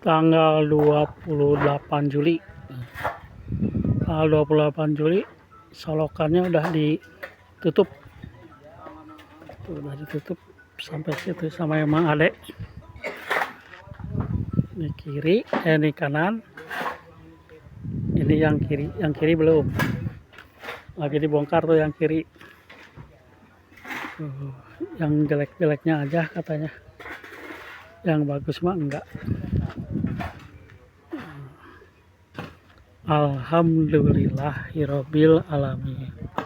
tanggal 28 Juli. Tanggal 28 Juli solokannya udah ditutup. Udah ditutup sampai situ sama Mang Ade. Ini kiri, ini kanan. Ini yang kiri belum. Lagi dibongkar tuh yang kiri. Yang jelek-jeleknya aja katanya. Yang bagus mah enggak. Alhamdulillahirabbil alamin.